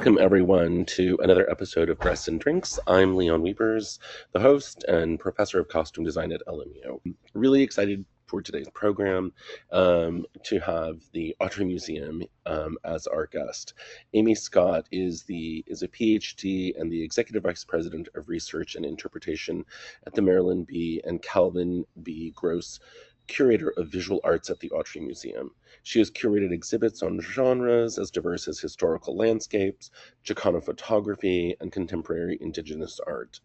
Welcome, everyone, to another episode of Dress and Drinks. I'm Leon Wiebers, the host and professor of costume design at LMU. Really excited for today's program to have the Autry Museum as our guest. Amy Scott is a PhD and the Executive Vice President of Research and Interpretation at the Marilyn B and Calvin B. Gross Curator of Visual Arts at the Autry Museum. She has curated exhibits on genres as diverse as historical landscapes, Chicano photography, and contemporary Indigenous art.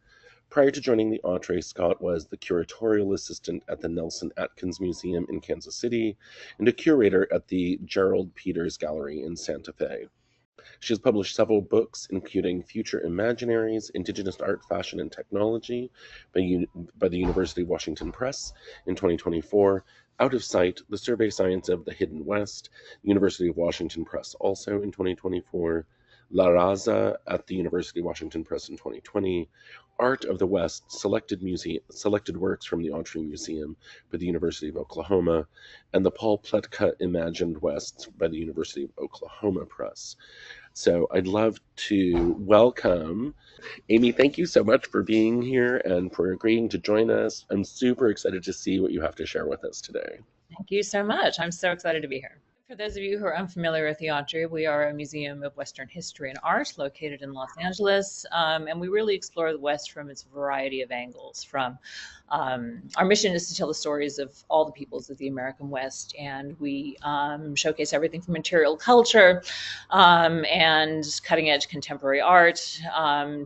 Prior to joining the Autry, Scott was the curatorial assistant at the Nelson Atkins Museum in Kansas City and a curator at the Gerald Peters Gallery in Santa Fe. She has published several books, including Future Imaginaries, Indigenous Art, Fashion, and Technology by the University of Washington Press in 2024, Out of Sight, The Survey Science of the Hidden West, University of Washington Press also in 2024, La Raza at the University of Washington Press in 2020, Art of the West, selected works from the Autry Museum by the University of Oklahoma, and the Paul Pletka Imagined West by the University of Oklahoma Press. So I'd love to welcome Amy. Thank you so much for being here and for agreeing to join us. I'm super excited to see what you have to share with us today. Thank you so much. I'm so excited to be here. For those of you who are unfamiliar with the Autry, we are a museum of Western history and art located in Los Angeles, and we really explore the West from its variety of angles. Our mission is to tell the stories of all the peoples of the American West, and we showcase everything from material culture and cutting-edge contemporary art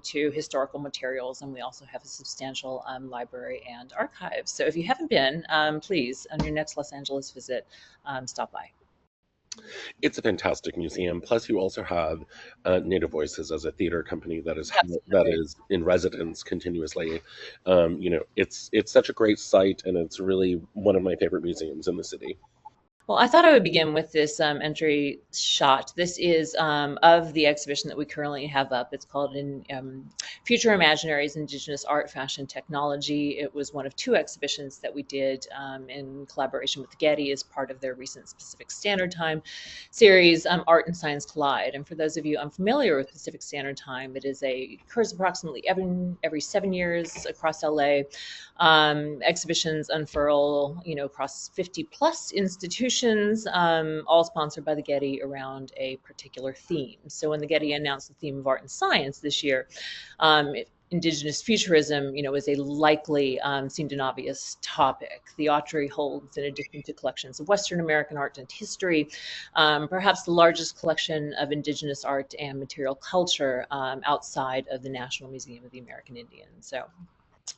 to historical materials, and we also have a substantial library and archive. So if you haven't been, please, on your next Los Angeles visit, stop by. It's a fantastic museum. Plus, you also have Native Voices as a theater company that is in residence continuously. It's such a great site, and it's really one of my favorite museums in the city. Well, I thought I would begin with this entry shot. This is of the exhibition that we currently have up. It's called Future Imaginaries, Indigenous Art, Fashion, Technology. It was one of two exhibitions that we did in collaboration with Getty as part of their recent Pacific Standard Time series, Art and Science Collide. And for those of you unfamiliar with Pacific Standard Time, occurs approximately every 7 years across LA. Exhibitions unfurl, across 50 plus institutions, all sponsored by the Getty around a particular theme. So when the Getty announced the theme of art and science this year, Indigenous futurism, is a likely, seemed an obvious topic. The Autry holds, in addition to collections of Western American art and history, perhaps the largest collection of Indigenous art and material culture outside of the National Museum of the American Indian. So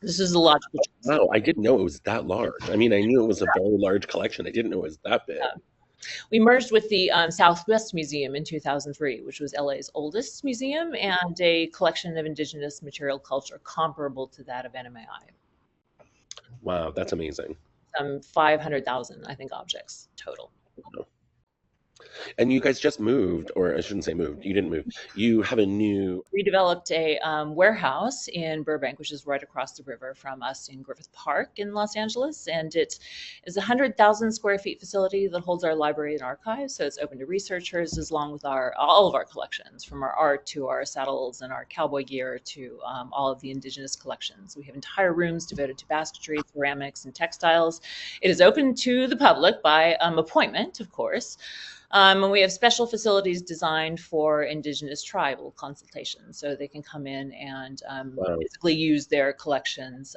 this is a logical choice. Wow, I didn't know it was that large. I mean, I knew it was a very large collection. I didn't know it was that big. We merged with the Southwest Museum in 2003, which was LA's oldest museum and a collection of Indigenous material culture comparable to that of NMAI. Wow, that's amazing. 500,000, I think, objects total. Wow. And you guys just moved, or I shouldn't say moved, you didn't move. You have a new... We developed a warehouse in Burbank, which is right across the river from us in Griffith Park in Los Angeles. And it is a 100,000 square feet facility that holds our library and archive. So it's open to researchers, as long with all of our collections, from our art to our saddles and our cowboy gear to all of the Indigenous collections. We have entire rooms devoted to basketry, ceramics, and textiles. It is open to the public by appointment, of course. And we have special facilities designed for Indigenous tribal consultations, so they can come in and physically use their collections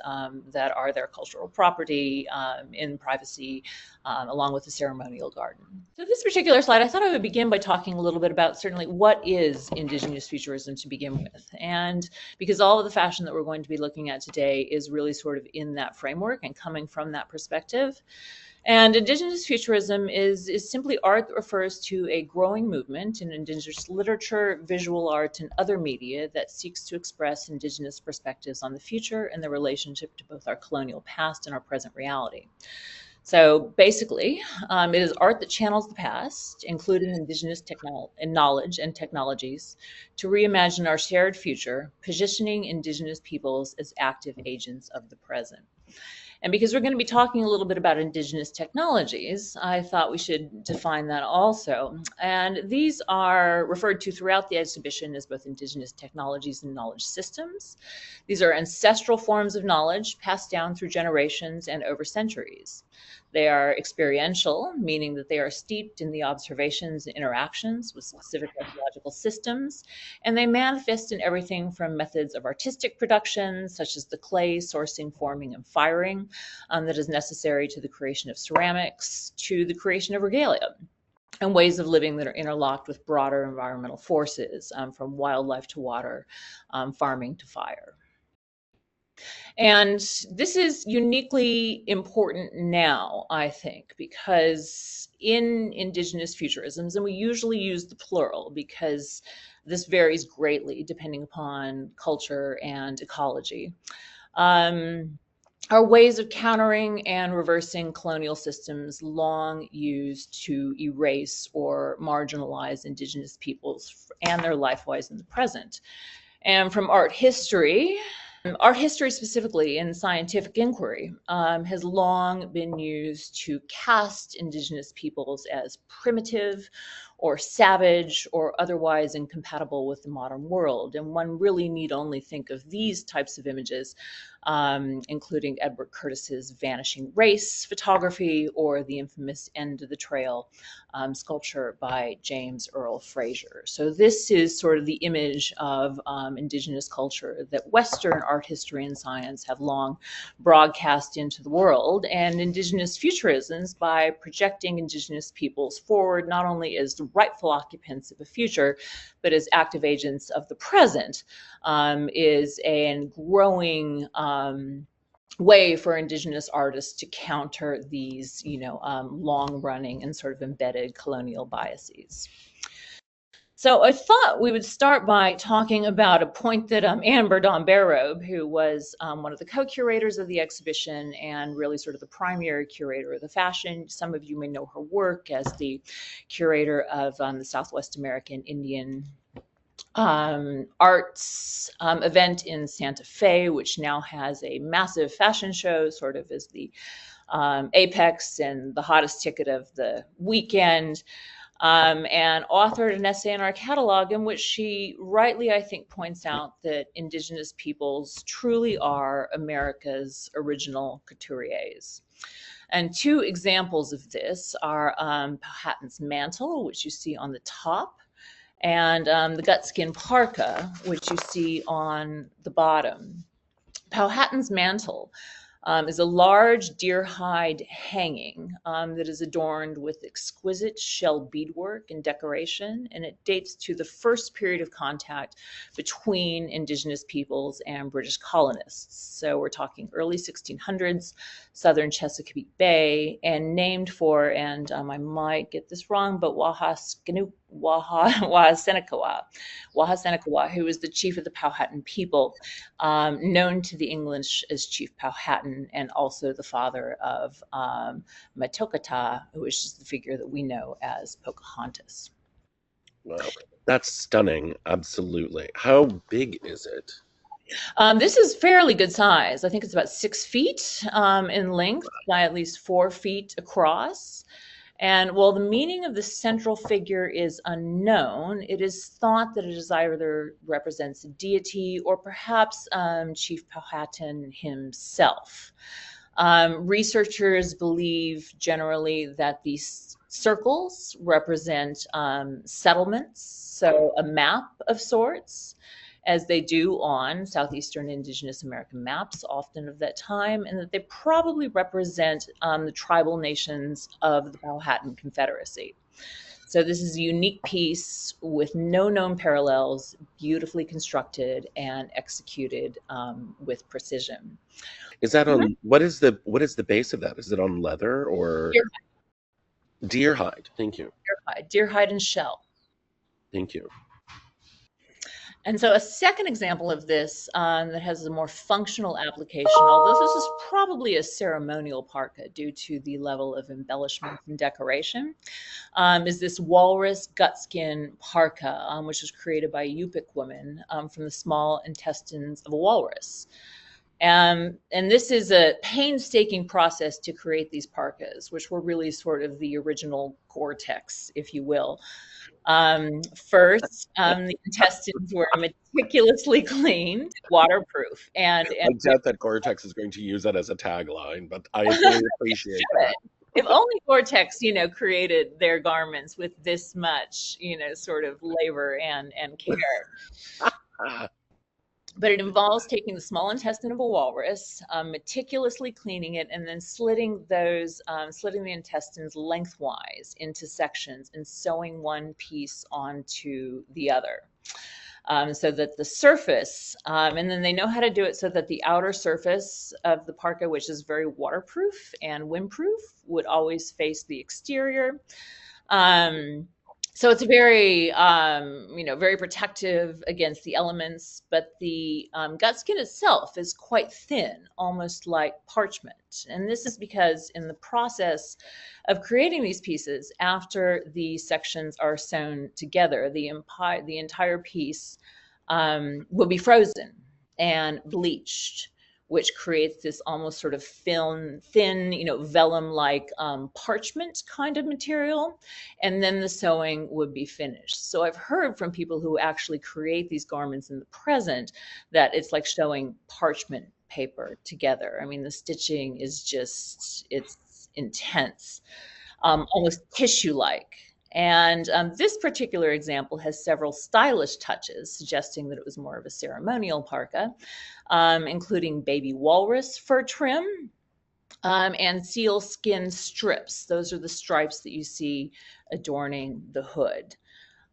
that are their cultural property in privacy, along with the ceremonial garden. So this particular slide, I thought I would begin by talking a little bit about certainly what is Indigenous futurism to begin with. And because all of the fashion that we're going to be looking at today is really sort of in that framework and coming from that perspective. And Indigenous futurism is simply art that refers to a growing movement in Indigenous literature, visual art, and other media that seeks to express Indigenous perspectives on the future and the relationship to both our colonial past and our present reality. So basically, it is art that channels the past, including Indigenous knowledge and technologies, to reimagine our shared future, positioning Indigenous peoples as active agents of the present. And because we're going to be talking a little bit about indigenous technologies, I thought we should define that also. And these are referred to throughout the exhibition as both indigenous technologies and knowledge systems. These are ancestral forms of knowledge passed down through generations and over centuries. They are experiential, meaning that they are steeped in the observations and interactions with specific ecological systems, and they manifest in everything from methods of artistic production, such as the clay sourcing, forming, and firing that is necessary to the creation of ceramics, to the creation of regalia, and ways of living that are interlocked with broader environmental forces, from wildlife to water, farming to fire. And this is uniquely important now, I think, because in Indigenous futurisms, and we usually use the plural because this varies greatly depending upon culture and ecology, are ways of countering and reversing colonial systems long used to erase or marginalize Indigenous peoples and their lifewise in the present. And from art history specifically in scientific inquiry, has long been used to cast Indigenous peoples as primitive or savage or otherwise incompatible with the modern world. And one really need only think of these types of images, including Edward Curtis's Vanishing Race photography or the infamous End of the Trail sculpture by James Earl Fraser. So this is sort of the image of Indigenous culture that Western art history and science have long broadcast into the world, and Indigenous futurisms, by projecting Indigenous peoples forward not only as the rightful occupants of a future, but as active agents of the present, is a growing way for Indigenous artists to counter these, long-running and sort of embedded colonial biases. So I thought we would start by talking about a point that Amber Domberobe, who was one of the co-curators of the exhibition and really sort of the primary curator of the fashion. Some of you may know her work as the curator of the Southwest American Indian arts event in Santa Fe, which now has a massive fashion show, sort of as the apex and the hottest ticket of the weekend, and authored an essay in our catalog in which she rightly, I think, points out that Indigenous peoples truly are America's original couturiers. And two examples of this are Powhatan's mantle, which you see on the top, and the gutskin parka, which you see on the bottom. Powhatan's mantle is a large deer hide hanging that is adorned with exquisite shell beadwork and decoration, and it dates to the first period of contact between Indigenous peoples and British colonists. So we're talking early 1600s, southern Chesapeake Bay, and named for, and I might get this wrong, but Wahasenekawa, who was the chief of the Powhatan people, known to the English as Chief Powhatan, and also the father of Matokata, which is the figure that we know as Pocahontas. Wow, that's stunning. Absolutely. How big is it? This is fairly good size. I think it's about 6 feet in length by at least 4 feet across. And while the meaning of the central figure is unknown, it is thought that it is either represents a deity or perhaps Chief Powhatan himself. Researchers believe generally that these circles represent settlements, so a map of sorts, as they do on southeastern Indigenous American maps, often of that time, and that they probably represent the tribal nations of the Powhatan Confederacy. So this is a unique piece with no known parallels, beautifully constructed and executed with precision. Is that on what is the base of that? Is it on leather or deer hide? Thank you. Deer hide and shell. Thank you. And so a second example of this that has a more functional application, although this is probably a ceremonial parka due to the level of embellishment and decoration, is this walrus gutskin parka, which was created by a Yupik woman from the small intestines of a walrus. And this is a painstaking process to create these parkas, which were really sort of the original Gore-Tex, if you will. First, the intestines were meticulously cleaned, waterproof, and I doubt that Gore-Tex is going to use that as a tagline, but I fully appreciate that. if only Gore-Tex, created their garments with this much, sort of labor and care. Ah, But it involves taking the small intestine of a walrus, meticulously cleaning it, and then slitting the intestines lengthwise into sections and sewing one piece onto the other. So that the surface, and then they know how to do it so that the outer surface of the parka, which is very waterproof and windproof, would always face the exterior. So it's very, very protective against the elements, but the gut skin itself is quite thin, almost like parchment. And this is because in the process of creating these pieces, after the sections are sewn together, the entire piece will be frozen and bleached, which creates this almost sort of thin, vellum-like parchment kind of material. And then the sewing would be finished. So I've heard from people who actually create these garments in the present that it's like sewing parchment paper together. I mean, the stitching is it's intense, almost tissue-like. And this particular example has several stylish touches, suggesting that it was more of a ceremonial parka, including baby walrus fur trim and seal skin strips. Those are the stripes that you see adorning the hood.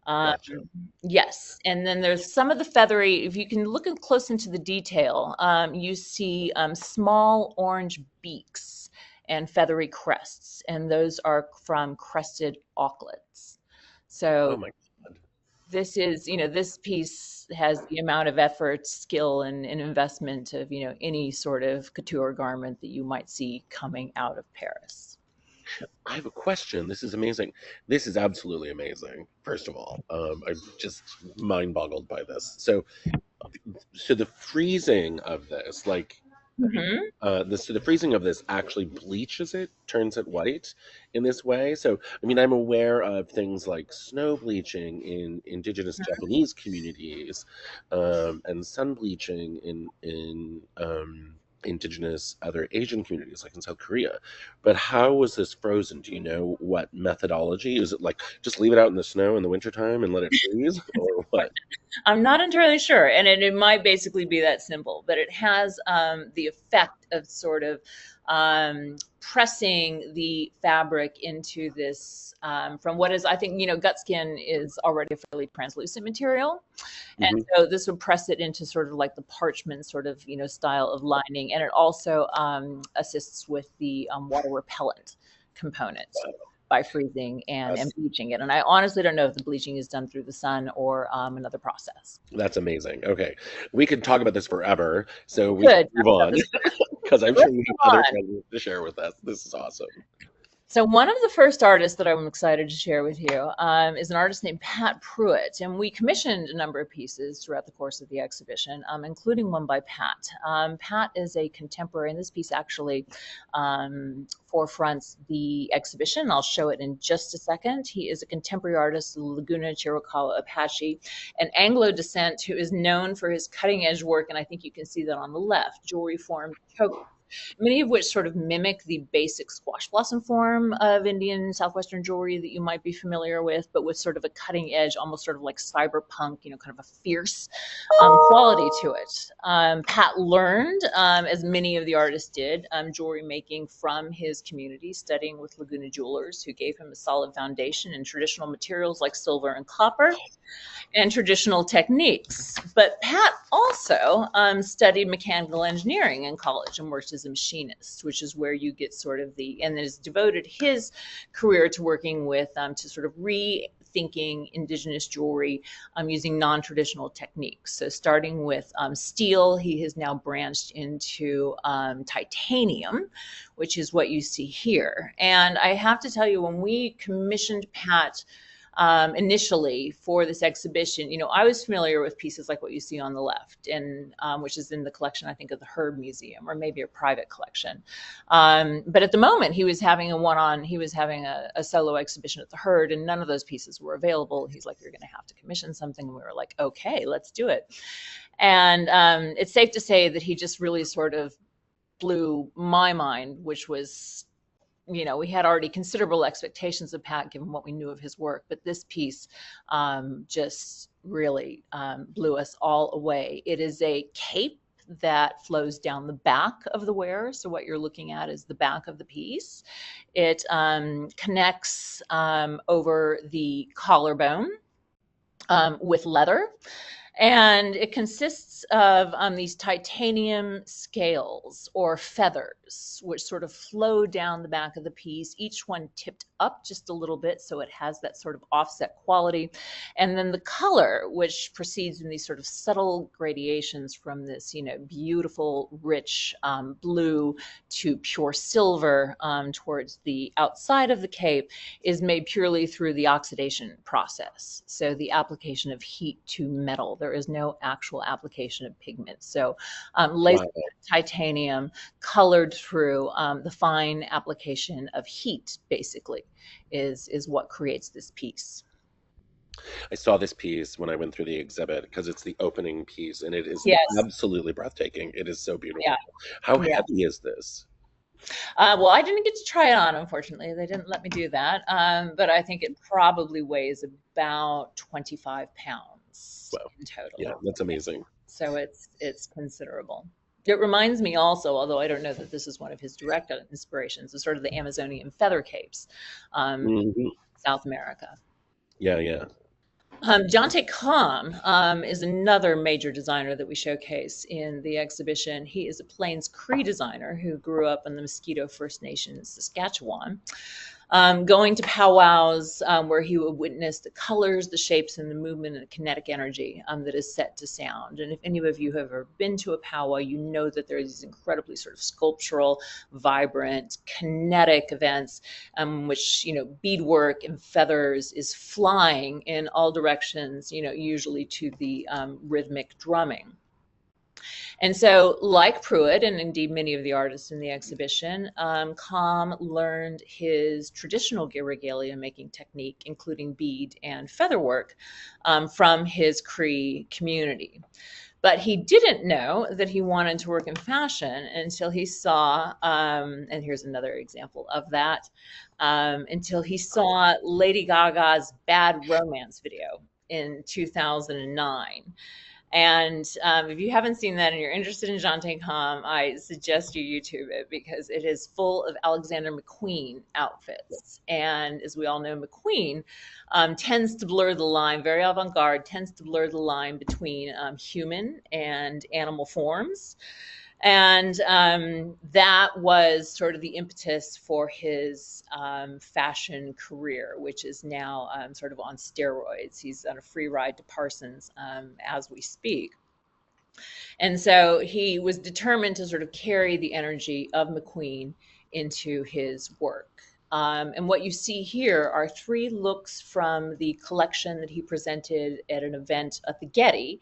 gotcha. Yes, and then there's some of the feathery. If you can look close into the detail, you see small orange beaks and feathery crests, and those are from crested auklets. Oh So my God. this piece has the amount of effort, skill, and investment of, any sort of couture garment that you might see coming out of Paris. I have a question. This is amazing. This is absolutely amazing. First of all, I'm just mind boggled by this. So the freezing of this, like, Mhm. so the freezing of this actually bleaches it, turns it white in this way. So, I mean, I'm aware of things like snow bleaching in indigenous Japanese communities, and sun bleaching in indigenous other Asian communities, like in South Korea. But how was this frozen? Do you know what methodology? Is it like just leave it out in the snow in the wintertime and let it freeze, or what? I'm not entirely sure, and it might basically be that simple, but it has the effect of sort of pressing the fabric into this. From what is, I think, gut skin is already a fairly translucent material, and Hmm. so this would press it into sort of like the parchment sort of style of lining, and it also assists with the water repellent component by freezing and That's bleaching it. And I honestly don't know if the bleaching is done through the sun or another process. that's amazing. Okay, we could talk about this forever, so we should Good. move on because I'm sure Let's you move have other on. treasures to share with us. This is awesome. So one of the first artists that I'm excited to share with you is an artist named Pat Pruitt, and we commissioned a number of pieces throughout the course of the exhibition, including one by Pat. Pat is a contemporary, and this piece actually forefronts the exhibition. I'll show it in just a second. He is a contemporary artist, Laguna Chiricahua Apache, an Anglo descent who is known for his cutting-edge work, and I think you can see that on the left, jewelry-formed chokers, many of which sort of mimic the basic squash blossom form of Indian Southwestern jewelry that you might be familiar with, but with sort of a cutting edge, almost sort of like cyberpunk, kind of a fierce quality to it. Pat learned, as many of the artists did, jewelry making from his community, studying with Laguna jewelers who gave him a solid foundation in traditional materials like silver and copper and traditional techniques. But Pat also studied mechanical engineering in college and worked as a machinist, which is where you get sort of and has devoted his career to working with, to sort of rethinking indigenous jewelry using non-traditional techniques. So starting with steel, he has now branched into titanium, which is what you see here. And I have to tell you, when we commissioned Pat initially for this exhibition. I was familiar with pieces like what you see on the left, and which is in the collection, I think, of the Herb Museum, or maybe a private collection. But at the moment, he was having a solo exhibition at the Herd, and none of those pieces were available. He's like, "You're going to have to commission something." And we were like, "Okay, let's do it." And it's safe to say that he just really sort of blew my mind, which was, we had already considerable expectations of Pat given what we knew of his work, but this piece just really blew us all away. It is a cape that flows down the back of the wearer. So what you're looking at is the back of the piece. It connects over the collarbone with leather. And it consists of these titanium scales or feathers, which sort of flow down the back of the piece, each one tipped up just a little bit, so it has that sort of offset quality. And then the color, which proceeds in these sort of subtle gradations from this, beautiful, rich blue to pure silver towards the outside of the cape, is made purely through the oxidation process. So the application of heat to metal. There is no actual application of pigment. So laser titanium colored through the fine application of heat, basically, is what creates this piece. I saw this piece when I went through the exhibit because it's the opening piece, and it is Yes. absolutely breathtaking. It is so beautiful. Yeah. How heavy is this? Well, I didn't get to try it on, unfortunately. They didn't let me do that. But I think it probably weighs about 25 pounds Wow. in total. Yeah, that's amazing. So it's considerable. It reminds me also, although I don't know that this is one of his direct inspirations, is sort of the Amazonian feather capes, South America. Yeah. Jonte Kom is another major designer that we showcase in the exhibition. He is a Plains Cree designer who grew up in the Mosquito First Nation in Saskatchewan. Going to powwows where he would witness the colors, the shapes, and the movement and the kinetic energy that is set to sound. And if any of you have ever been to a powwow, you know that there are these incredibly sort of sculptural, vibrant, kinetic events, which, beadwork and feathers is flying in all directions, usually to the rhythmic drumming. And so, like Pruitt, and indeed many of the artists in the exhibition, Kom learned his traditional regalia making technique, including bead and featherwork, from his Cree community. But he didn't know that he wanted to work in fashion until he saw, and here's another example of that, until he saw Lady Gaga's Bad Romance video in 2009. And if you haven't seen that and you're interested in Jonte Kom, I suggest you YouTube it because it is full of Alexander McQueen outfits. And as we all know, McQueen tends to blur the line, very avant-garde, tends to blur the line between human and animal forms. And that was sort of the impetus for his fashion career, which is now sort of on steroids. He's on a free ride to Parsons as we speak. And so he was determined to sort of carry the energy of McQueen into his work. And what you see here are 3 looks from the collection that he presented at an event at the Getty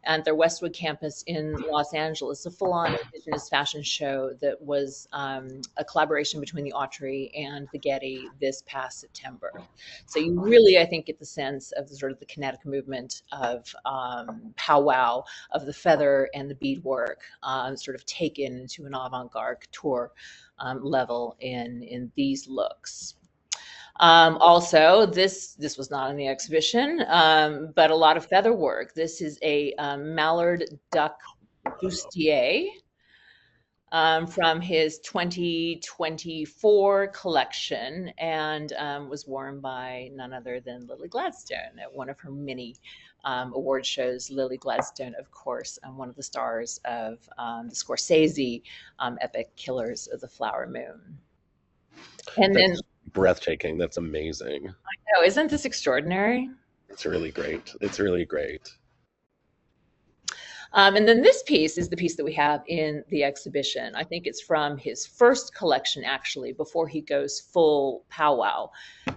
and their Westwood campus in Los Angeles, a full-on Indigenous fashion show that was a collaboration between the Autry and the Getty this past September. So you really, I think, get the sense of the sort of the kinetic movement of powwow, of the feather and the beadwork, sort of taken into an avant-garde couture level in these looks. Also, this was not in the exhibition, but a lot of feather work. This is a mallard duck bustier from his 2024 collection, and was worn by none other than Lily Gladstone at one of her many award shows. Lily Gladstone, of course, one of the stars of the Scorsese epic Killers of the Flower Moon. And then breathtaking. That's amazing. I know, isn't this extraordinary? It's really great. It's really great. And then this piece is the piece that we have in the exhibition. I think it's from his first collection, actually, before he goes full powwow,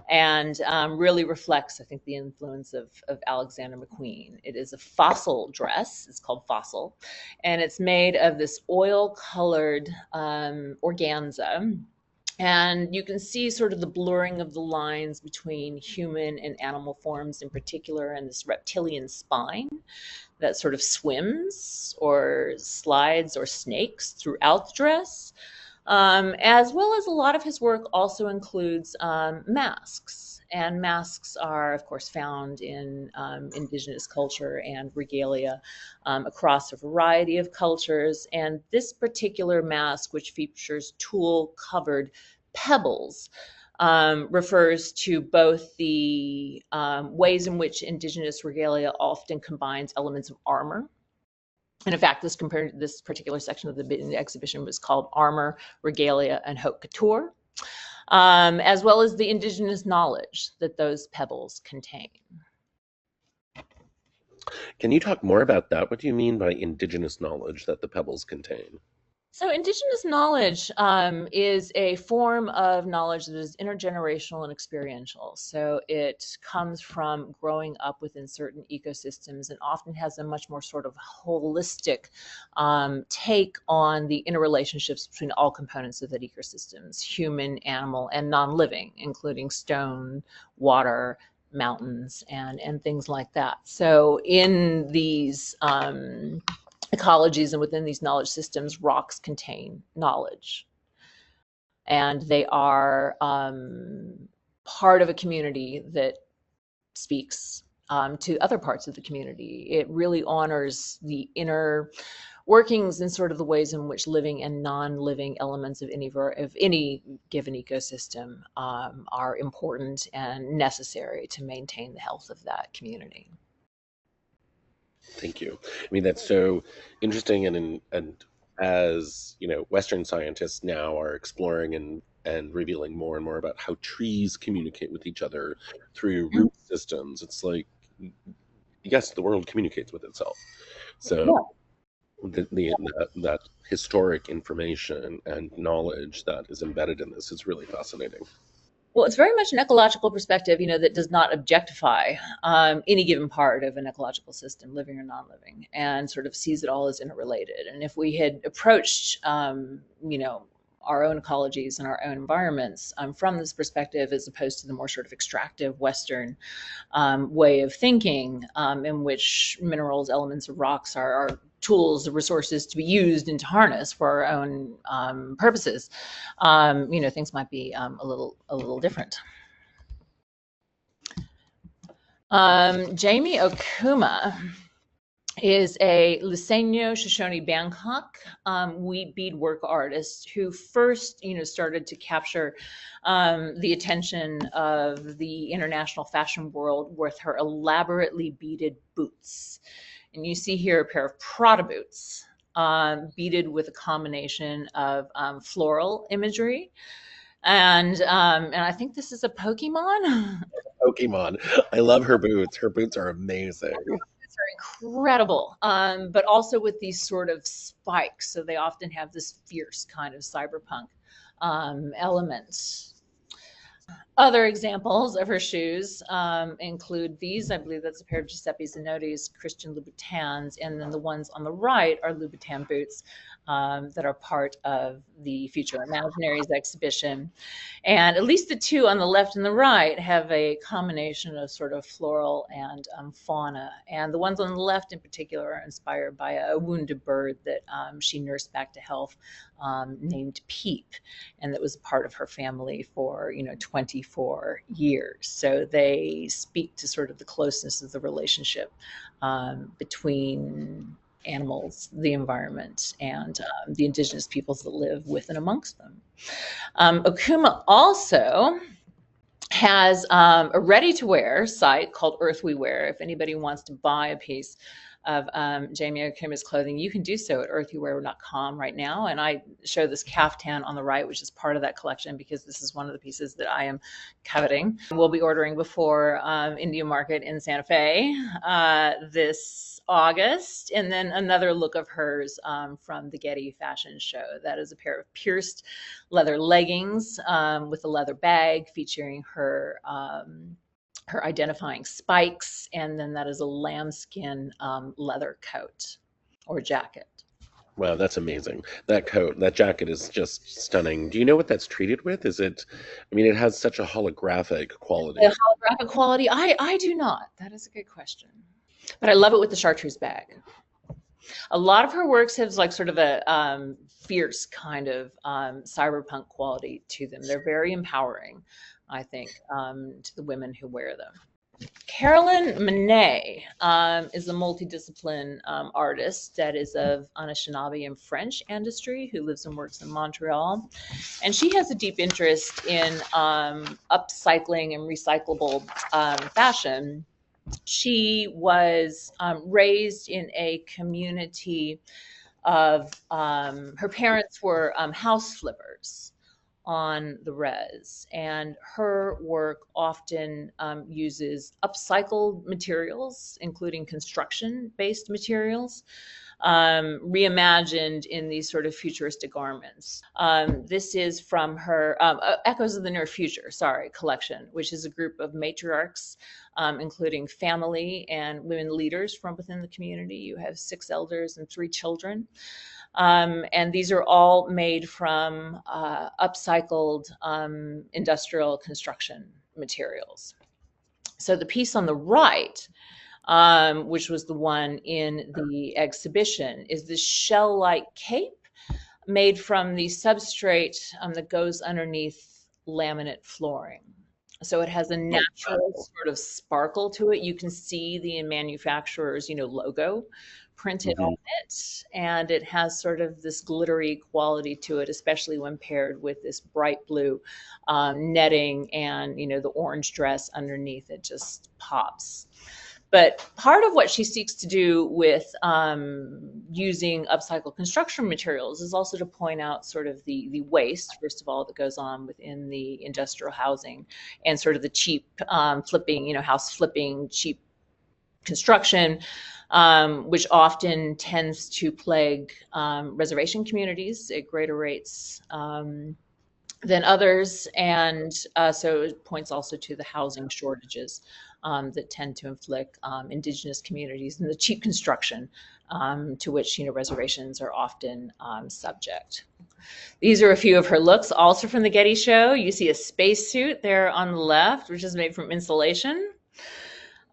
and really reflects, I think, the influence of Alexander McQueen. It is a fossil dress. It's called Fossil, and it's made of this oil-colored organza. And you can see sort of the blurring of the lines between human and animal forms in particular, and this reptilian spine that sort of swims or slides or snakes throughout the dress, as well as a lot of his work also includes masks. And masks are, of course, found in indigenous culture and regalia across a variety of cultures. And this particular mask, which features tool-covered pebbles, refers to both the ways in which indigenous regalia often combines elements of armor. And in fact, this particular section of the exhibition was called Armor, Regalia, and Haute Couture, as well as the indigenous knowledge that those pebbles contain. Can you talk more about that? What do you mean by indigenous knowledge that the pebbles contain? So indigenous knowledge is a form of knowledge that is intergenerational and experiential. So it comes from growing up within certain ecosystems and often has a much more sort of holistic take on the interrelationships between all components of that ecosystems, human, animal, and non-living, including stone, water, mountains, and things like that. So in these ecologies and within these knowledge systems, rocks contain knowledge. And they are part of a community that speaks to other parts of the community. It really honors the inner workings and sort of the ways in which living and non-living elements of any given ecosystem are important and necessary to maintain the health of that community. Thank you. I mean, that's so interesting, and as you know, Western scientists now are exploring and revealing more and more about how trees communicate with each other through root systems. It's like, yes, the world communicates with itself. So that historic information and knowledge that is embedded in this is really fascinating. Well, it's very much an ecological perspective, that does not objectify any given part of an ecological system, living or non-living, and sort of sees it all as interrelated. And if we had approached, our own ecologies and our own environments from this perspective, as opposed to the more sort of extractive Western way of thinking, in which minerals, elements, of rocks are tools, resources to be used and to harness for our own purposes, things might be a little different. Jamie Okuma is a Luiseño Shoshone Bangkok beadwork artist who first, started to capture the attention of the international fashion world with her elaborately beaded boots. And you see here a pair of Prada boots, beaded with a combination of floral imagery. And I think this is a Pokemon. Pokemon. I love her boots. Her boots are amazing. Are incredible, but also with these sort of spikes. So they often have this fierce kind of cyberpunk element. Other examples of her shoes include these. I believe that's a pair of Giuseppe Zanotti's Christian Louboutins, and then the ones on the right are Louboutin boots that are part of the Future Imaginaries exhibition. And at least the two on the left and the right have a combination of sort of floral and fauna. And the ones on the left in particular are inspired by a wounded bird that she nursed back to health, named Peep, and that was part of her family for 24 years. So they speak to sort of the closeness of the relationship between animals, the environment, and the indigenous peoples that live with and amongst them. Okuma also has a ready-to-wear site called Earth We Wear. If anybody wants to buy a piece of Jamie Okuma's clothing, you can do so at earthywear.com right now. And I show this caftan on the right, which is part of that collection because this is one of the pieces that I am coveting. We'll be ordering before India Market in Santa Fe this August. And then another look of hers from the Getty Fashion Show. That is a pair of pierced leather leggings with a leather bag featuring her identifying spikes, and then that is a lambskin leather coat or jacket. Wow, that's amazing. That coat, that jacket is just stunning. Do you know what that's treated with? Is it, I mean, it has such a holographic quality. The holographic quality, I do not. That is a good question. But I love it with the chartreuse bag. A lot of her works have like sort of a fierce kind of cyberpunk quality to them. They're very empowering, I think, to the women who wear them. Carolyn Monet is a multidiscipline artist that is of Anishinaabe and French ancestry who lives and works in Montreal. And she has a deep interest in upcycling and recyclable fashion. She was raised in a community of, her parents were house flippers on the res, and her work often uses upcycled materials, including construction-based materials, reimagined in these sort of futuristic garments. This is from her Echoes of the Near Future, collection, which is a group of matriarchs, including family and women leaders from within the community. You have 6 elders and 3 children. And these are all made from upcycled industrial construction materials. So the piece on the right, which was the one in the exhibition, is this shell-like cape made from the substrate that goes underneath laminate flooring. So it has a natural sort of sparkle to it. You can see the manufacturer's, logo printed on it, and it has sort of this glittery quality to it, especially when paired with this bright blue netting and, the orange dress underneath. It just pops. But part of what she seeks to do with using upcycled construction materials is also to point out sort of the waste, first of all, that goes on within the industrial housing and sort of the cheap flipping, house flipping, cheap construction, which often tends to plague reservation communities at greater rates than others. And so it points also to the housing shortages that tend to inflict Indigenous communities and the cheap construction to which reservations are often subject. These are a few of her looks, also from the Getty Show. You see a spacesuit there on the left, which is made from insulation.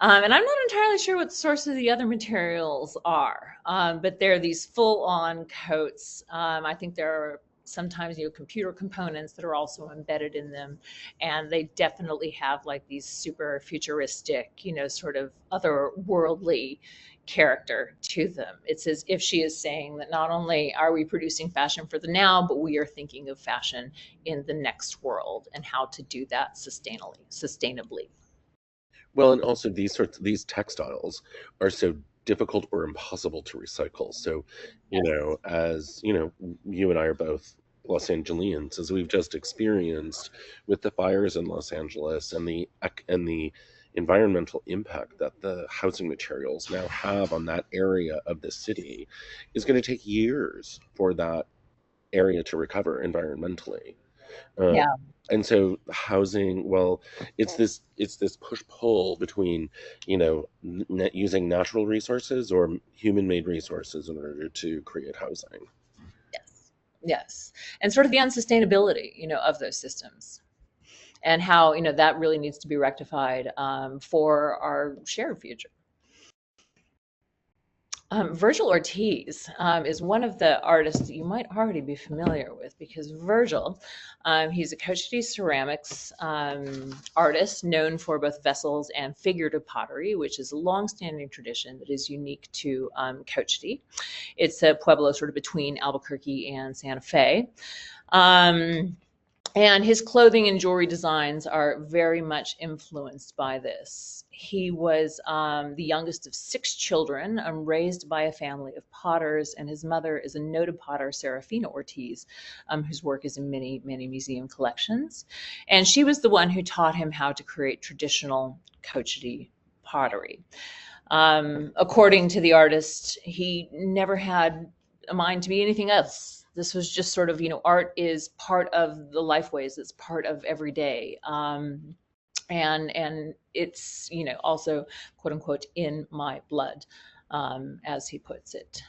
And I'm not entirely sure what the source of the other materials are, but they're these full-on coats. I think there are sometimes computer components that are also embedded in them, and they definitely have like these super futuristic, sort of otherworldly character to them. It's as if she is saying that not only are we producing fashion for the now, but we are thinking of fashion in the next world and how to do that sustainably. Well, and also these textiles are so difficult or impossible to recycle. So, as you and I are both Los Angeles, as we've just experienced with the fires in Los Angeles and the environmental impact that the housing materials now have on that area of the city, is going to take years for that area to recover environmentally. Yeah. And so housing, well, it's this push-pull between, using natural resources or human-made resources in order to create housing. Yes. And sort of the unsustainability, of those systems, and how, that really needs to be rectified for our shared future. Virgil Ortiz is one of the artists that you might already be familiar with, because Virgil, he's a Couture ceramics artist known for both vessels and figurative pottery, which is a long-standing tradition that is unique to Couture. It's a Pueblo sort of between Albuquerque and Santa Fe. And his clothing and jewelry designs are very much influenced by this. He was the youngest of 6 children, raised by a family of potters, and his mother is a noted potter, Serafina Ortiz, whose work is in many, many museum collections. And she was the one who taught him how to create traditional Cochiti pottery. According to the artist, he never had a mind to be anything else. This was just sort of, art is part of the lifeways. It's part of every day. And it's, also, quote unquote, in my blood, as he puts it.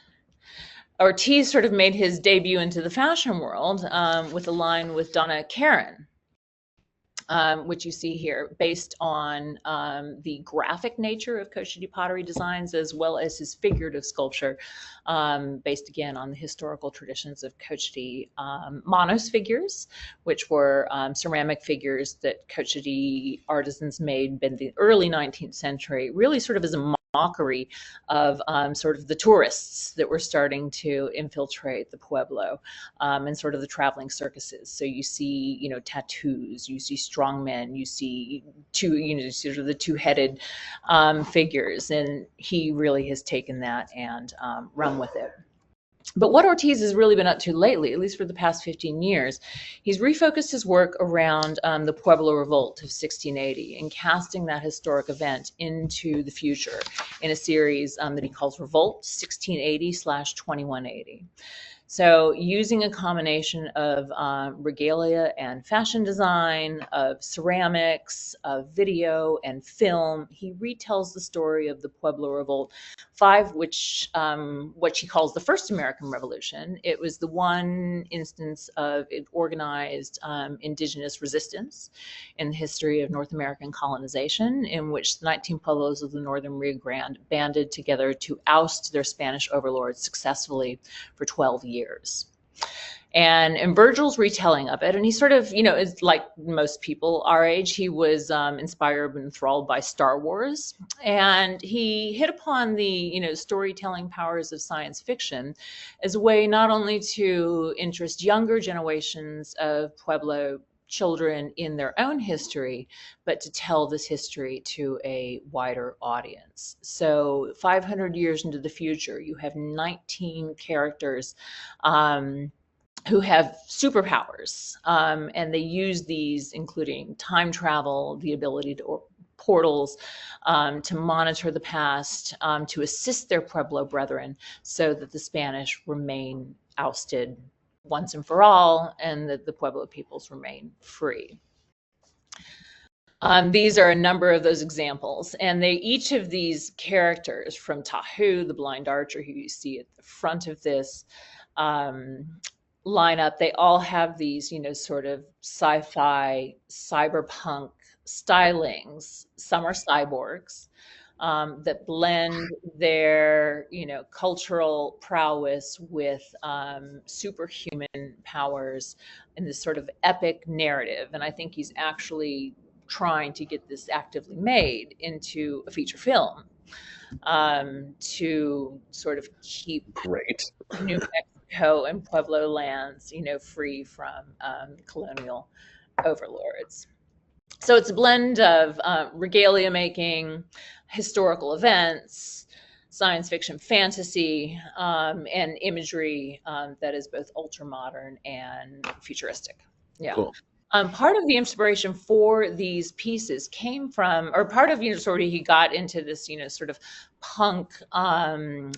Ortiz sort of made his debut into the fashion world with a line with Donna Karan, which you see here, based on the graphic nature of Cochiti pottery designs, as well as his figurative sculpture, based again on the historical traditions of Cochiti manos figures, which were ceramic figures that Cochiti artisans made in the early 19th century, really sort of as a mockery of sort of the tourists that were starting to infiltrate the Pueblo, and sort of the traveling circuses. So you see, tattoos, you see strongmen, you see sort of the two-headed figures, and he really has taken that and run with it. But what Ortiz has really been up to lately, at least for the past 15 years, he's refocused his work around the Pueblo revolt of 1680 and casting that historic event into the future in a series that he calls Revolt 1680/2180. So using a combination of regalia and fashion design, of ceramics, of video and film, he retells the story of the Pueblo Revolt 5, which what she calls the first American Revolution. It was the one instance of organized indigenous resistance in the history of North American colonization, in which the 19 pueblos of the northern Rio Grande banded together to oust their Spanish overlords successfully for 12 years. And in Virgil's retelling of it, and he sort of, is like most people our age, he was inspired and enthralled by Star Wars. And he hit upon the, storytelling powers of science fiction as a way not only to interest younger generations of Pueblo children in their own history, but to tell this history to a wider audience. So 500 years into the future, you have 19 characters who have superpowers, and they use these, including time travel, the ability to portals, to monitor the past, to assist their Pueblo brethren so that the Spanish remain ousted once and for all, and that the Pueblo peoples remain free. These are a number of those examples, and each of these characters, from Tahu, the blind archer who you see at the front of this lineup, they all have these, sort of sci-fi, cyberpunk stylings. Some are cyborgs that blend their, cultural prowess with superhuman powers in this sort of epic narrative. And I think he's actually trying to get this actively made into a feature film to sort of keep New Mexico and Pueblo lands, free from colonial overlords. So it's a blend of regalia making, historical events, science fiction, fantasy, and imagery that is both ultra modern and futuristic. Yeah. Cool. Part of the inspiration for these pieces came from, or part of, sort of he got into this, sort of punk, cyberpunk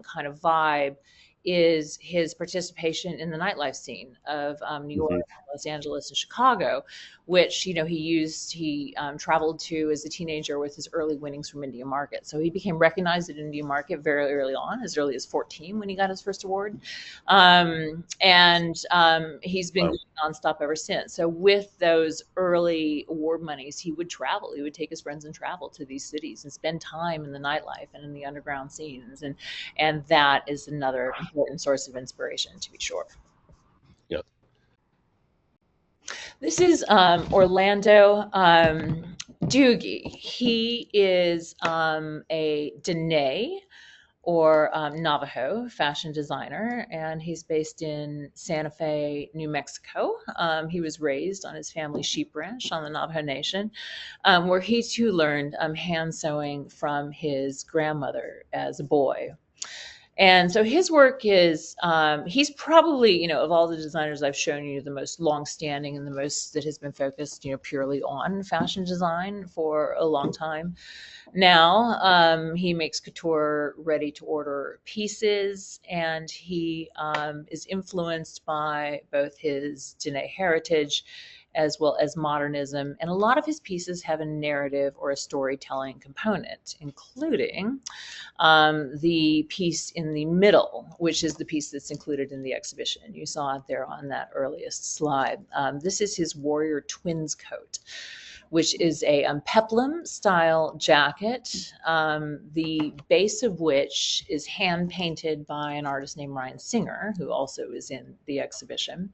kind of vibe, is his participation in the nightlife scene of New York, Los Angeles, and Chicago, which, he traveled to as a teenager with his early winnings from India Market. So he became recognized at India Market very early on, as early as 14 when he got his first award. He's been going nonstop ever since. So with those early award monies, he would travel. He would take his friends and travel to these cities and spend time in the nightlife and in the underground scenes. And that is another important source of inspiration, to be sure. Yeah. This is Orlando Doogie. He is a Dene, or Navajo fashion designer, and he's based in Santa Fe, New Mexico. He was raised on his family sheep ranch on the Navajo Nation, where he too learned hand sewing from his grandmother as a boy. And so his work is, he's probably, of all the designers I've shown you, the most longstanding and the most that has been focused, purely on fashion design for a long time. Now he makes couture ready to order pieces, and he is influenced by both his Dene heritage as well as modernism. And a lot of his pieces have a narrative or a storytelling component, including the piece in the middle, which is the piece that's included in the exhibition. You saw it there on that earliest slide. This is his warrior twins coat, which is a peplum style jacket, the base of which is hand painted by an artist named Ryan Singer, who also is in the exhibition.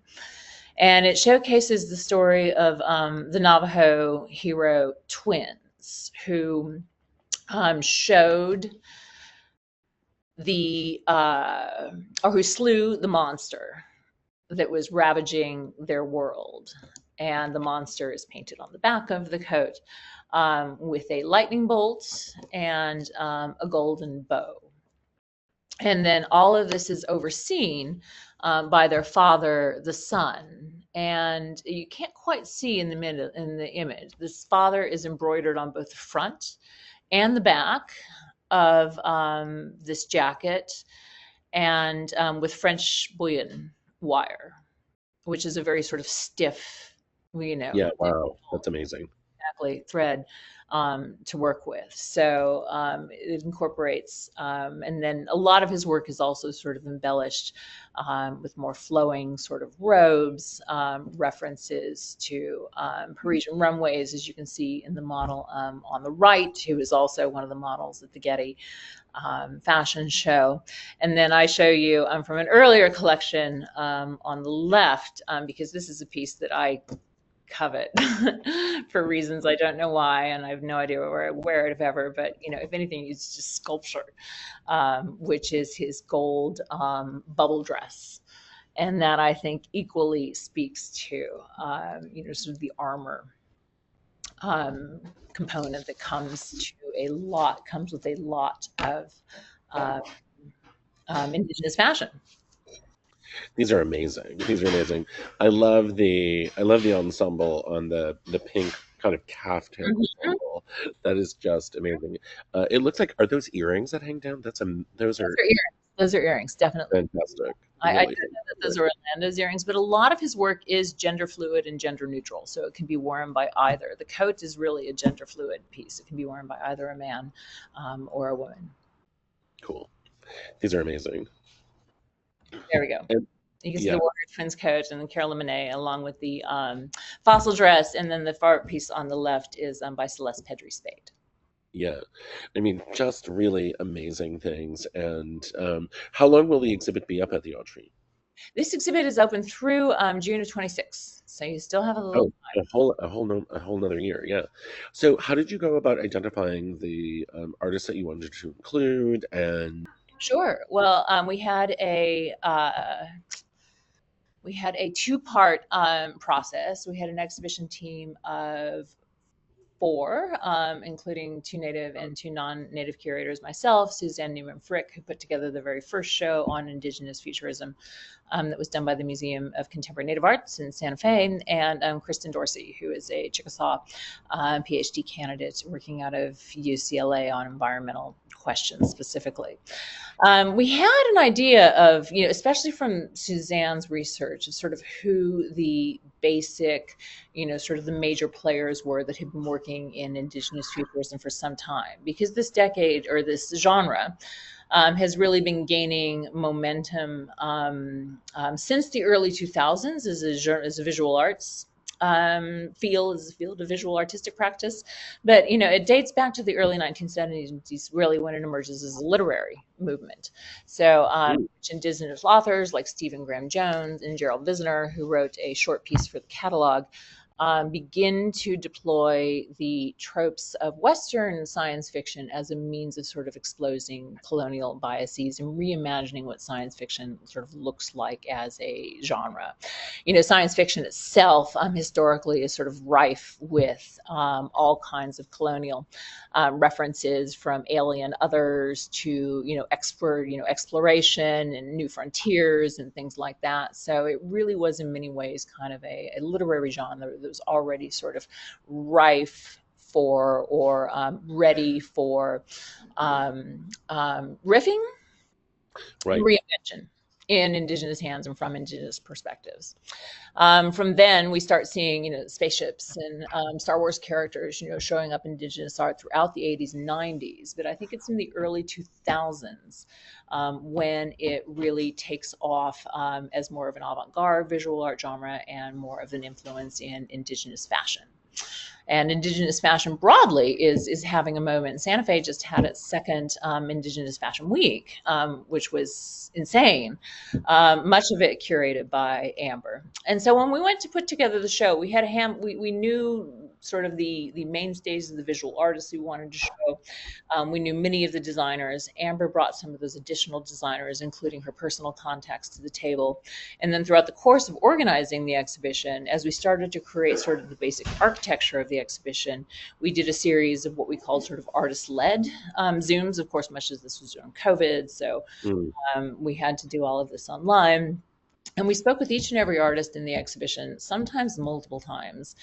And it showcases the story of the Navajo hero twins who showed or who slew the monster that was ravaging their world. And the monster is painted on the back of the coat with a lightning bolt and a golden bow. And then all of this is overseen by their father, the sun. And you can't quite see in the image. This father is embroidered on both the front and the back of this jacket, and with French bullion wire, which is a very sort of stiff, Yeah, wow, that's amazing. exactly thread to work with. So it incorporates, and then a lot of his work is also sort of embellished with more flowing sort of robes, references to Parisian runways, as you can see in the model on the right, who is also one of the models at the Getty fashion show. And then I show you from an earlier collection on the left, because this is a piece that I covet for reasons I don't know why, and I have no idea where I wear it if ever. But if anything, it's just sculpture, which is his gold bubble dress, and that I think equally speaks to sort of the armor component that comes with a lot of indigenous fashion. These are amazing. These are amazing. I love the ensemble on the pink kind of caftan Mhm. ensemble. That is just amazing. It looks like, are those earrings that hang down? Those Those are are earrings. Those are earrings, definitely. fantastic. I Really don't know that those fantastic. are Orlando's earrings, but a lot of his work is gender fluid and gender neutral, so it can be worn by either. The coat is really a gender fluid piece. It can be worn by either a man or a woman. Cool. These are amazing. There we go. And You can see the yeah, Warrior Twins coat and the Carolyn Monet, along with the fossil dress, and then the far piece on the left is by Celeste Pedri Spade. yeah. I mean, just really amazing things. And how long will the exhibit be up at the Autry? This exhibit is open through June of 26, so you still have a little. Oh, a whole nother year, yeah. So, how did you go about identifying the artists that you wanted to include? And Sure. Well, we had a two-part process. We had an exhibition team of four, including two native and two non-native curators, myself, Suzanne Newman Frick, who put together the very first show on Indigenous futurism that was done by the Museum of Contemporary Native Arts in Santa Fe, and Kristen Dorsey, who is a Chickasaw PhD candidate working out of UCLA on environmental questions specifically. We had an idea of, especially from Suzanne's research, of sort of who the basic, sort of the major players were that had been working in Indigenous futurism for some time. Because this decade, or this genre, has really been gaining momentum since the early 2000s as a visual arts field, as a field of visual artistic practice. But it dates back to the early 1970s, really, when it emerges as a literary movement. So Indigenous authors like Stephen Graham Jones and Gerald Visner, who wrote a short piece for the catalog, begin to deploy the tropes of Western science fiction as a means of sort of exposing colonial biases and reimagining what science fiction sort of looks like as a genre. Science fiction itself historically is sort of rife with all kinds of colonial references, from alien others to exploration and new frontiers and things like that. So it really was in many ways kind of a literary genre that was already sort of rife for or ready for riffing, Right. reinvention in Indigenous hands and from Indigenous perspectives. From then, we start seeing, spaceships and Star Wars characters, showing up in Indigenous art throughout the 80s and 90s. But I think it's in the early 2000s when it really takes off as more of an avant-garde visual art genre and more of an influence in Indigenous fashion. And Indigenous fashion broadly is having a moment. Santa Fe just had its second Indigenous Fashion Week, which was insane. Much of it curated by Amber. And so when we went to put together the show, we had we knew sort of the mainstays of the visual artists we wanted to show. We knew many of the designers. Amber brought some of those additional designers, including her personal contacts, to the table. And then throughout the course of organizing the exhibition, as we started to create sort of the basic architecture of the exhibition, we did a series of what we called sort of artist-led Zooms, of course, much as this was during COVID. So we had to do all of this online. And we spoke with each and every artist in the exhibition, sometimes multiple times,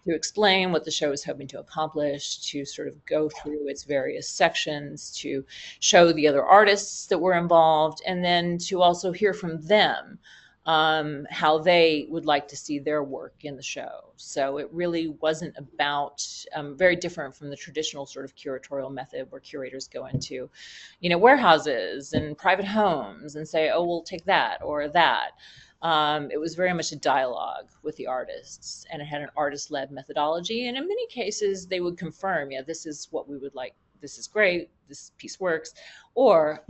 to explain what the show was hoping to accomplish, to sort of go through its various sections, to show the other artists that were involved, and then to also hear from them how they would like to see their work in the show. So it really wasn't about, very different from the traditional sort of curatorial method where curators go into, warehouses and private homes and say, oh, we'll take that or that. It was very much a dialogue with the artists, and it had an artist-led methodology. And in many cases, they would confirm, yeah, this is what we would like. This is great. This piece works. Or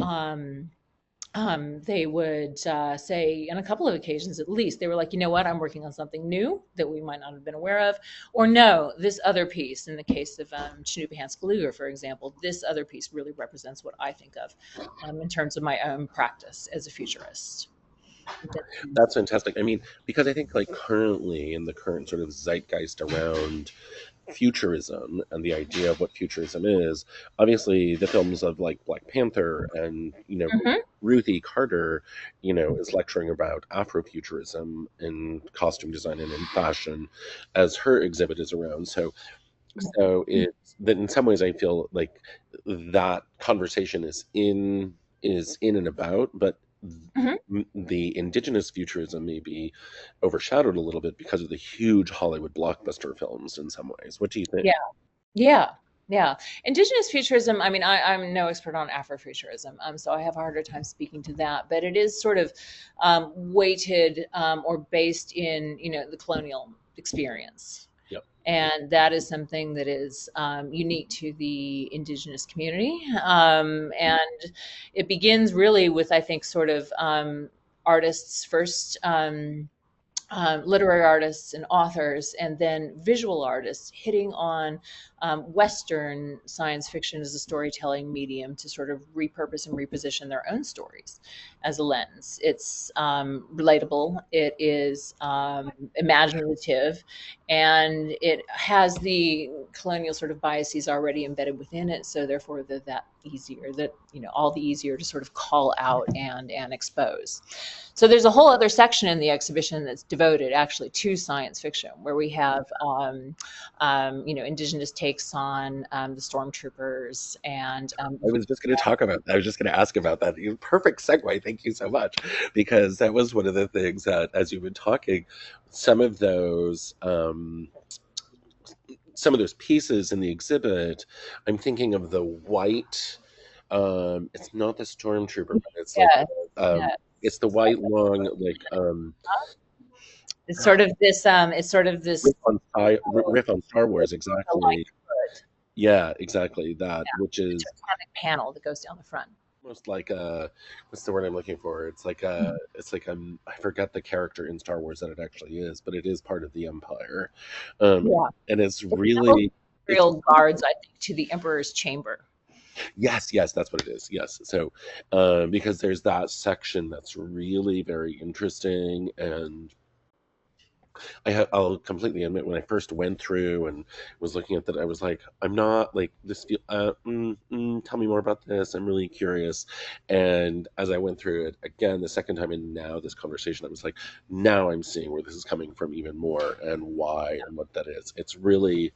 they would say, on a couple of occasions at least, they were like, you know what, I'm working on something new that we might not have been aware of. Or no, this other piece, in the case of Chinoopa Hans-Kaluga, for example, this other piece really represents what I think of in terms of my own practice as a futurist. That's fantastic. I mean, because I think like currently in the current sort of zeitgeist around futurism and the idea of what futurism is, obviously the films of like Black Panther and, Ruthie Carter, is lecturing about Afrofuturism in costume design and in fashion as her exhibit is around. So it's that in some ways I feel like that conversation is in and about, but the indigenous futurism may be overshadowed a little bit because of the huge Hollywood blockbuster films in some ways. What do you think? Yeah. Indigenous futurism, I mean, I'm no expert on Afrofuturism, so I have a harder time speaking to that, but it is sort of weighted or based in, the colonial experience. And that is something that is unique to the Indigenous community. And it begins really with, I think, sort of artists first, literary artists and authors, and then visual artists hitting on Western science fiction as a storytelling medium to sort of repurpose and reposition their own stories as a lens. It's relatable, it is imaginative, and it has the colonial sort of biases already embedded within it. So therefore, all the easier to sort of call out and expose. So there's a whole other section in the exhibition that's devoted actually to science fiction, where we have Indigenous takes on the stormtroopers. And I was just going to talk about that. I was just going to ask about that. Perfect segue. Thank you so much, because that was one of the things that, as you've been talking, some of those pieces in the exhibit, I'm thinking of the white. It's not the stormtrooper, but it's it's the white long it's sort of this riff on Star Wars, exactly. Yeah, exactly that, which is a panel that goes down the front. almost like a, what's the word I'm looking for? It's like I forget the character in Star Wars that it actually is, but it is part of the Empire, Yeah. and it's It resembles really it's imperial guards, I think, to the emperor's chamber. yes, that's what it is. Yes, so because there's that section that's really very interesting, and I'll completely admit when I first went through and was looking at that, I was like, I'm not like this. Tell me more about this. I'm really curious. And as I went through it again the second time, and now this conversation, I was like, now I'm seeing where this is coming from even more and why and what that is. It's really,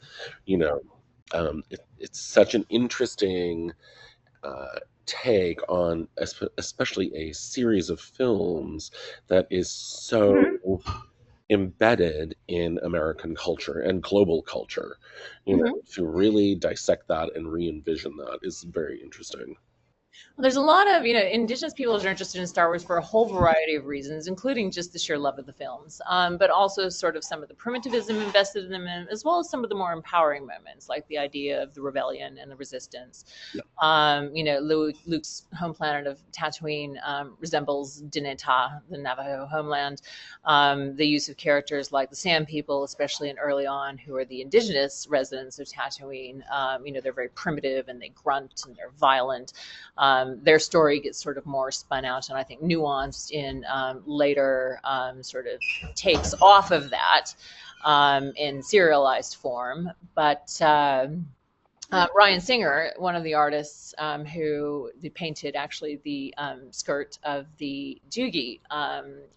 you know, it's such an interesting take on especially a series of films that is so Mhm. embedded in American culture and global culture. Mhm. To really dissect that and re-envision that is very interesting. Well, there's a lot of, Indigenous peoples are interested in Star Wars for a whole variety of reasons, including just the sheer love of the films, but also sort of some of the primitivism invested in them, as well as some of the more empowering moments, like the idea of the rebellion and the resistance. Yeah. Luke's home planet of Tatooine resembles Dineta, the Navajo homeland. The use of characters like the Sand People, especially in early on, who are the indigenous residents of Tatooine, they're very primitive and they grunt and they're violent. Their story gets sort of more spun out and I think nuanced in later sort of takes off of that in serialized form. But Ryan Singer, one of the artists who painted actually the skirt of the Doogie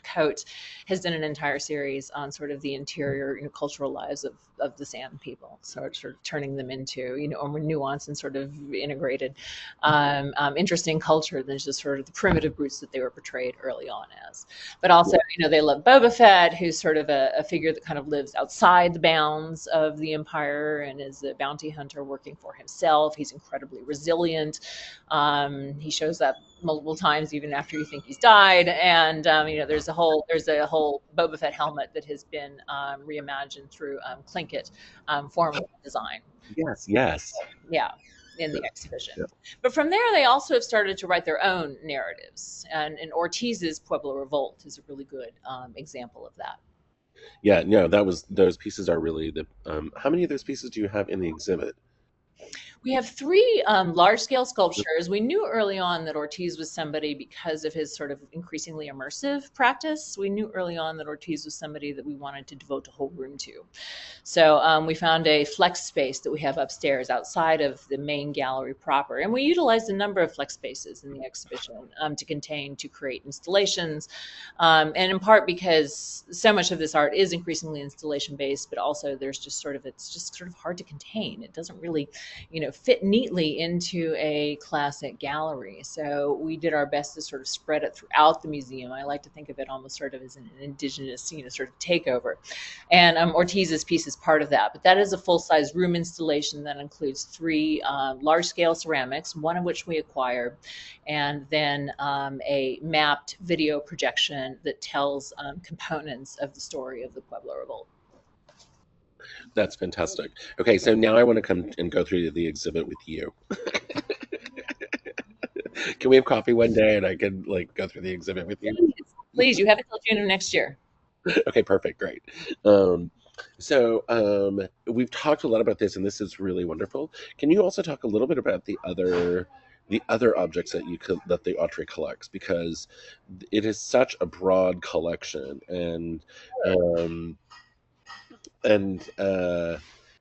coat, has done an entire series on sort of the interior, cultural lives of the Sand people, sort of turning them into, a more nuanced and sort of integrated, interesting culture than just sort of the primitive brutes that they were portrayed early on as. But also, they love Boba Fett, who's sort of a figure that kind of lives outside the bounds of the Empire and is a bounty hunter working for himself. He's incredibly resilient. He shows up multiple times even after you think he's died. And there's a whole Boba Fett helmet that has been reimagined through Tlingit formula design. Yes. Yeah, in the exhibition. Yeah. But from there, they also have started to write their own narratives. And Ortiz's Pueblo Revolt is a really good example of that. Yeah, no, that was those pieces are really the how many of those pieces do you have in the exhibit? We have three large-scale sculptures. We knew early on that Ortiz was somebody because of his sort of increasingly immersive practice. We knew early on that Ortiz was somebody that we wanted to devote a whole room to. So we found a flex space that we have upstairs outside of the main gallery proper. And we utilized a number of flex spaces in the exhibition to create installations. And in part because so much of this art is increasingly installation based, but also it's just sort of hard to contain. It doesn't really, fit neatly into a classic gallery. So we did our best to sort of spread it throughout the museum. I like to think of it almost sort of as an indigenous, sort of takeover. And Ortiz's piece is part of that. But that is a full-size room installation that includes three large-scale ceramics, one of which we acquired, and then a mapped video projection that tells components of the story of the Pueblo Revolt. That's fantastic. Okay, so now I want to come and go through the exhibit with you. Can we have coffee one day and I can like go through the exhibit with you? Please, you have it till June of next year. Okay, perfect, great. So we've talked a lot about this, and this is really wonderful. Can you also talk a little bit about the other objects that that the Autry collects, because it is such a broad collection, um, and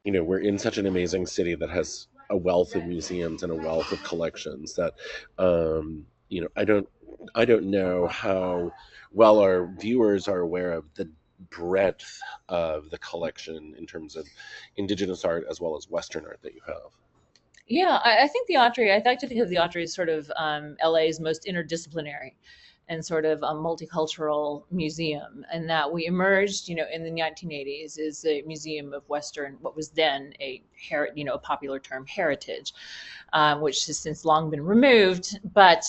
we're in such an amazing city that has a wealth of museums and a wealth of collections that I don't know how well our viewers are aware of the breadth of the collection in terms of indigenous art as well as Western art that you have. Yeah, I think the Autry, I like to think of the Autry as sort of LA's most interdisciplinary and sort of a multicultural museum, and that we emerged, in the 1980s as a museum of Western, what was then a popular term, heritage, which has since long been removed, but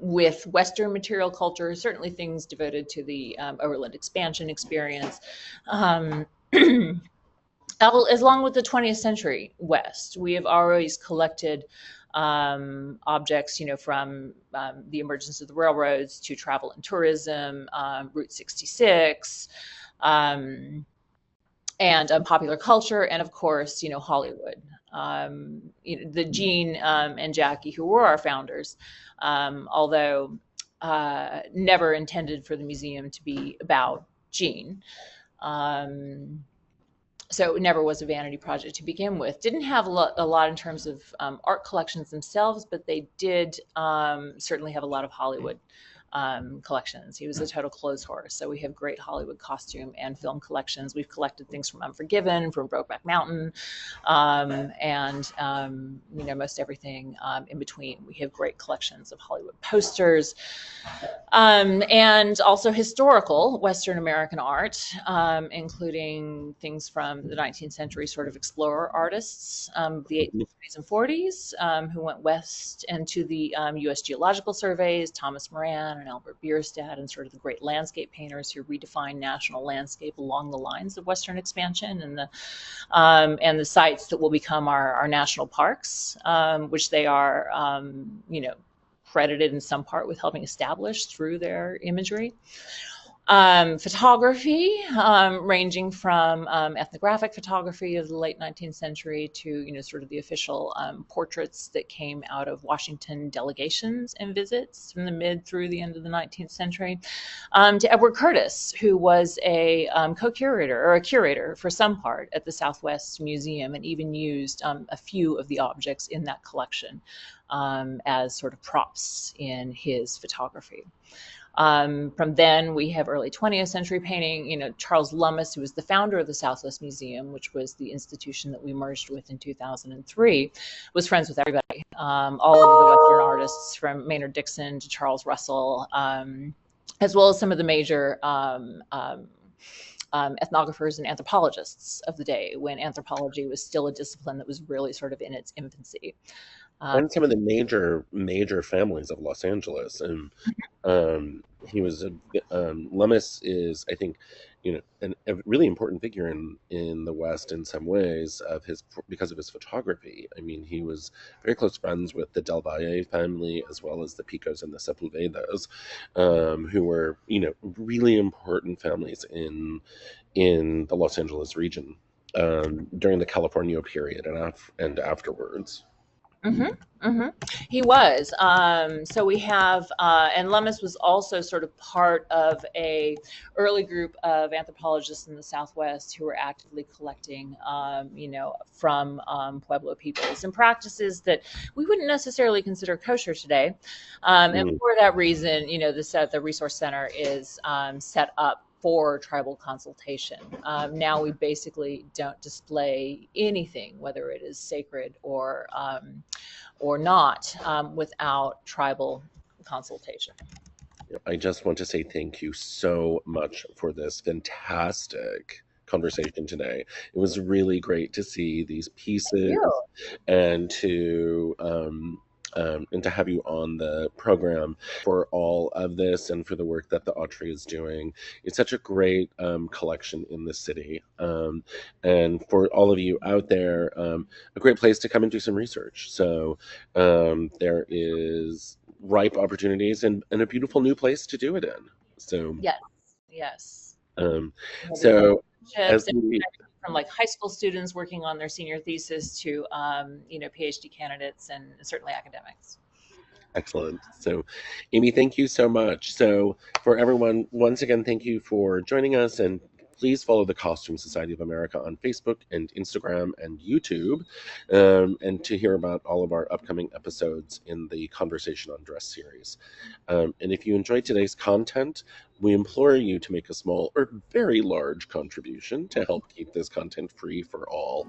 with Western material culture, certainly things devoted to the overland expansion experience. Um, Along with the 20th century West, we have always collected objects, from the emergence of the railroads to travel and tourism, Route 66, and popular culture, and of course, Hollywood. The Gene and Jackie, who were our founders, although never intended for the museum to be about Gene. So it never was a vanity project to begin with. Didn't have a lot in terms of art collections themselves, but they did certainly have a lot of Hollywood collections. He was a total clothes horse. So we have great Hollywood costume and film collections. We've collected things from Unforgiven, from Brokeback Mountain, and most everything in between. We have great collections of Hollywood posters, and also historical Western American art, including things from the 19th century sort of explorer artists, the 1830s and 40s, who went west and to the U.S. Geological Surveys, Thomas Moran and Albert Bierstadt, and sort of the great landscape painters who redefined national landscape along the lines of Western expansion, and the sites that will become our national parks, which they are, credited in some part with helping establish through their imagery. Photography, ranging from ethnographic photography of the late 19th century to, sort of the official portraits that came out of Washington delegations and visits from the mid through the end of the 19th century, to Edward Curtis, who was a co-curator or a curator for some part at the Southwest Museum, and even used a few of the objects in that collection as sort of props in his photography. From then, we have early 20th century painting. Charles Lummis, who was the founder of the Southwest Museum, which was the institution that we merged with in 2003, was friends with everybody, all of the Western artists from Maynard Dixon to Charles Russell, as well as some of the major ethnographers and anthropologists of the day, when anthropology was still a discipline that was really sort of in its infancy. And some of the major families of Los Angeles, and he was Lummis is, I think, a really important figure in the West in some ways because of his photography. I mean, he was very close friends with the Del Valle family, as well as the Picos and the Sepulvedas, who were really important families in the Los Angeles region during the California period and afterwards. Mm-hmm, mm-hmm. He was. So we have, and Lummis was also sort of part of a early group of anthropologists in the Southwest who were actively collecting, from Pueblo peoples and practices that we wouldn't necessarily consider kosher today. And for that reason, the Resource Center is set up for tribal consultation. Now we basically don't display anything, whether it is sacred or not, without tribal consultation. I just want to say thank you so much for this fantastic conversation today. It was really great to see these pieces and to have you on the program for all of this and for the work that the Autry is doing. It's such a great collection in the city. And for all of you out there, a great place to come and do some research. So there is ripe opportunities and a beautiful new place to do it in. So yes. So as we, from like high school students working on their senior thesis to PhD candidates and certainly academics. Excellent. So, Amy, thank you so much. So, for everyone, once again, thank you for joining us, and please follow the Costume Society of America on Facebook and Instagram and YouTube, and to hear about all of our upcoming episodes in the Conversation on Dress series. And if you enjoyed today's content, we implore you to make a small or very large contribution to help keep this content free for all.